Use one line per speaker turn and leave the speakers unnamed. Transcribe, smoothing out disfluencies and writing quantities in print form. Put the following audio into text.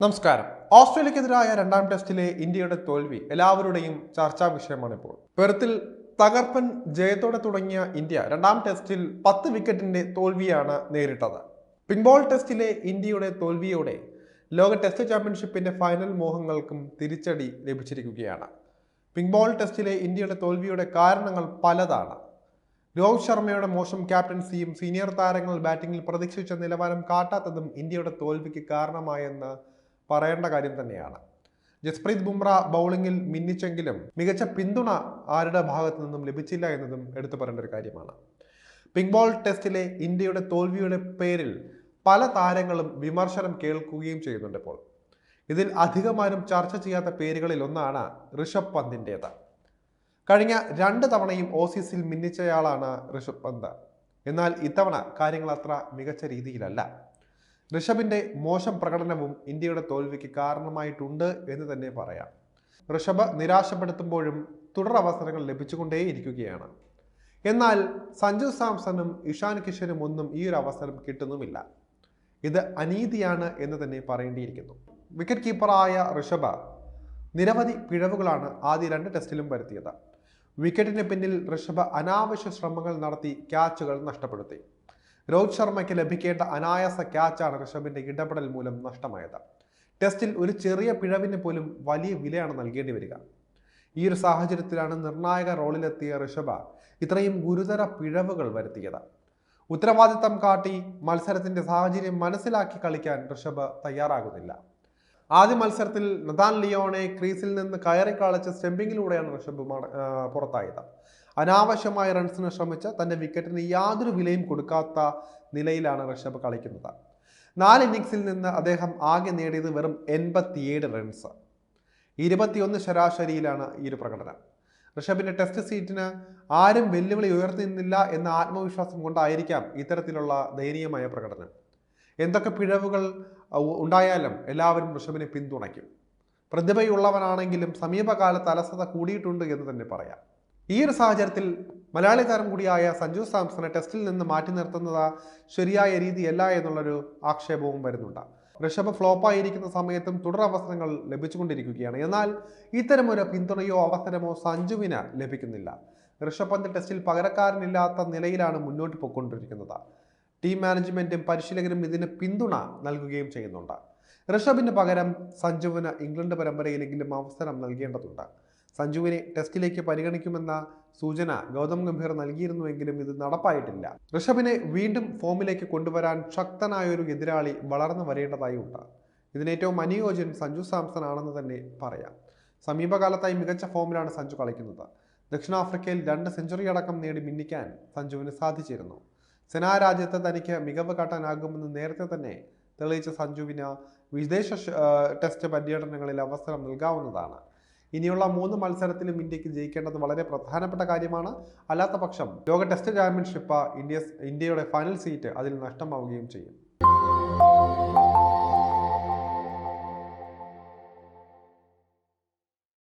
നമസ്കാരം. ഓസ്ട്രേലിയക്കെതിരായ രണ്ടാം ടെസ്റ്റിലെ ഇന്ത്യയുടെ തോൽവി എല്ലാവരുടെയും ചർച്ചാ വിഷയമാണ്. ഇപ്പോൾ പെർത്തിൽ തകർപ്പൻ ജയത്തോടെ തുടങ്ങിയ ഇന്ത്യ രണ്ടാം ടെസ്റ്റിൽ 10 വിക്കറ്റിന്റെ തോൽവിയാണ് നേരിട്ടത്. പിങ്ക് ബോൾ ടെസ്റ്റിലെ ഇന്ത്യയുടെ തോൽവിയോടെ ലോക ടെസ്റ്റ് ചാമ്പ്യൻഷിപ്പിന്റെ ഫൈനൽ മോഹങ്ങൾക്കും തിരിച്ചടി ലഭിച്ചിരിക്കുകയാണ്. പിങ്ക് ബോൾ ടെസ്റ്റിലെ ഇന്ത്യയുടെ തോൽവിയുടെ കാരണങ്ങൾ പലതാണ്. രോഹിത് ശർമ്മയുടെ മോശം ക്യാപ്റ്റൻസിയും സീനിയർ താരങ്ങൾ ബാറ്റിംഗിൽ പ്രതീക്ഷിച്ച നിലവാരം കാട്ടാത്തതും ഇന്ത്യയുടെ തോൽവിക്ക് കാരണമായെന്ന് പറയേണ്ട കാര്യം തന്നെയാണ്. ജസ്പ്രീത് ബുംറ ബൗളിംഗിൽ മിന്നിച്ചെങ്കിലും മികച്ച പിന്തുണ ആരുടെ ഭാഗത്തു നിന്നും ലഭിച്ചില്ല എന്നതും എടുത്തു പറയേണ്ട ഒരു കാര്യമാണ്. പിങ്ക് ബോൾ ടെസ്റ്റിലെ ഇന്ത്യയുടെ തോൽവിയുടെ പേരിൽ പല താരങ്ങളും വിമർശനം കേൾക്കുകയും ചെയ്യുന്നുണ്ട്. ഇപ്പോൾ ഇതിൽ അധികമാരും ചർച്ച ചെയ്യാത്ത പേരുകളിൽ ഒന്നാണ് ഋഷഭ് പന്തിൻ്റേത്. കഴിഞ്ഞ 2 തവണയും ഓസീസിൽ മിന്നിച്ചയാളാണ് ഋഷഭ് പന്ത്. എന്നാൽ ഇത്തവണ കാര്യങ്ങൾ അത്ര മികച്ച രീതിയിലല്ല. ഋഷഭിന്റെ മോശം പ്രകടനവും ഇന്ത്യയുടെ തോൽവിക്ക് കാരണമായിട്ടുണ്ട് എന്ന് തന്നെ പറയാം. ഋഷഭ് നിരാശപ്പെടുത്തുമ്പോഴും തുടരവസരങ്ങൾ ലഭിച്ചുകൊണ്ടേയിരിക്കുകയാണ്. എന്നാൽ സഞ്ജു സാംസണും ഇഷാൻ കിഷനും ഒന്നും ഈ ഒരു അവസരം കിട്ടുന്നുമില്ല. ഇത് അനീതിയാണ് എന്ന് തന്നെ പറയേണ്ടിയിരിക്കുന്നു. വിക്കറ്റ് കീപ്പറായ ഋഷഭ് നിരവധി പിഴവുകളാണ് ആദ്യ 2 ടെസ്റ്റിലും വരുത്തിയത്. വിക്കറ്റിന് പിന്നിൽ ഋഷഭ് അനാവശ്യ ശ്രമങ്ങൾ നടത്തി ക്യാച്ചുകൾ നഷ്ടപ്പെടുത്തി. രോഹിത് ശർമ്മയ്ക്ക് ലഭിക്കേണ്ട അനായാസ ക്യാച്ചാണ് ഋഷഭിന്റെ ഇടപെടൽ മൂലം നഷ്ടമായത്. ടെസ്റ്റിൽ ഒരു ചെറിയ പിഴവിന് പോലും വലിയ വിലയാണ് നൽകേണ്ടി വരിക. ഈ ഒരു സാഹചര്യത്തിലാണ് നിർണായക റോളിലെത്തിയ ഋഷഭ് ഇത്രയും ഗുരുതര പിഴവുകൾ വരുത്തിയത്. ഉത്തരവാദിത്തം കാട്ടി മത്സരത്തിന്റെ സാഹചര്യം മനസ്സിലാക്കി കളിക്കാൻ ഋഷഭ് തയ്യാറാകുന്നില്ല. ആദ്യ മത്സരത്തിൽ നഥാൻ ലിയോണെ ക്രീസിൽ നിന്ന് കയറി കളിച്ച് സ്റ്റംപിങ്ങിലൂടെയാണ് ഋഷഭ് പുറത്തായത്. അനാവശ്യമായ റൺസിന് ശ്രമിച്ച് തന്റെ വിക്കറ്റിന് യാതൊരു വിലയും കൊടുക്കാത്ത നിലയിലാണ് ഋഷഭ് കളിക്കുന്നത്. 4 ഇന്നിംഗ്സിൽ നിന്ന് അദ്ദേഹം ആകെ നേടിയത് വെറും 87 റൺസ്. 21 ശരാശരിയിലാണ് ഈ ഒരു പ്രകടനം. ഋഷഭിന്റെ ടെസ്റ്റ് സീറ്റിന് ആരും വെല്ലുവിളി ഉയർത്തുന്നില്ല എന്ന ആത്മവിശ്വാസം കൊണ്ടായിരിക്കാം ഇത്തരത്തിലുള്ള ദയനീയമായ പ്രകടനം. എന്തൊക്കെ പിഴവുകൾ ഉണ്ടായാലും എല്ലാവരും ഋഷഭിനെ പിന്തുണയ്ക്കും. പ്രതിഭയുള്ളവനാണെങ്കിലും സമീപകാലത്ത് അലസത കൂടിയിട്ടുണ്ട് എന്ന് തന്നെ പറയാം. ഈ ഒരു സാഹചര്യത്തിൽ മലയാളി താരം കൂടിയായ സഞ്ജു സാംസണെ ടെസ്റ്റിൽ നിന്ന് മാറ്റി നിർത്തുന്നത് ശരിയായ രീതിയല്ല എന്നുള്ളൊരു ആക്ഷേപവും വരുന്നുണ്ട്. ഋഷഭ് ഫ്ലോപ്പായിരിക്കുന്ന സമയത്തും തുടരവസരങ്ങൾ ലഭിച്ചുകൊണ്ടിരിക്കുകയാണ്. എന്നാൽ ഇത്തരമൊരു പിന്തുണയോ അവസരമോ സഞ്ജുവിന് ലഭിക്കുന്നില്ല. ഋഷഭ് പന്ത് ടെസ്റ്റിൽ പകരക്കാരനില്ലാത്ത നിലയിലാണ് മുന്നോട്ട് പോയിക്കൊണ്ടിരിക്കുന്നത്. ടീം മാനേജ്മെന്റും പരിശീലകരും ഇതിന് പിന്തുണ നൽകുകയും ചെയ്യുന്നുണ്ട്. ഋഷഭിന് പകരം സഞ്ജുവിന് ഇംഗ്ലണ്ട് പരമ്പരയിലെങ്കിലും അവസരം നൽകേണ്ടതുണ്ട്. സഞ്ജുവിനെ ടെസ്റ്റിലേക്ക് പരിഗണിക്കുമെന്ന സൂചന ഗൗതം ഗംഭീർ നൽകിയിരുന്നുവെങ്കിലും ഇത് നടപ്പായിട്ടില്ല. ഋഷഭിനെ വീണ്ടും ഫോമിലേക്ക് കൊണ്ടുവരാൻ ശക്തനായൊരു എതിരാളി വളർന്നു വരേണ്ടതായി ഉണ്ട്. ഇതിനേറ്റവും അനുയോജ്യൻ സഞ്ജു സാംസൺ ആണെന്ന് തന്നെ പറയാം. സമീപകാലത്തായി മികച്ച ഫോമിലാണ് സഞ്ജു കളിക്കുന്നത്. ദക്ഷിണാഫ്രിക്കയിൽ 2 സെഞ്ചുറി അടക്കം നേടി മിന്നിക്കാൻ സഞ്ജുവിന് സാധിച്ചിരുന്നു. സെനാ രാജ്യത്ത് തനിക്ക് മികവ് കാട്ടാനാകുമെന്ന് നേരത്തെ തന്നെ തെളിയിച്ച സഞ്ജുവിന് വിദേശ ടെസ്റ്റ് പര്യടനങ്ങളിൽ അവസരം നൽകാവുന്നതാണ്. ഇനിയുള്ള 3 മത്സരത്തിലും ഇന്ത്യക്ക് ജയിക്കേണ്ടത് വളരെ പ്രധാനപ്പെട്ട കാര്യമാണ്. അല്ലാത്ത പക്ഷം ലോക ടെസ്റ്റ് ചാമ്പ്യൻഷിപ്പ് ഇന്ത്യയുടെ ഫൈനൽ സീറ്റ് അതിൽ നഷ്ടമാവുകയും ചെയ്യും.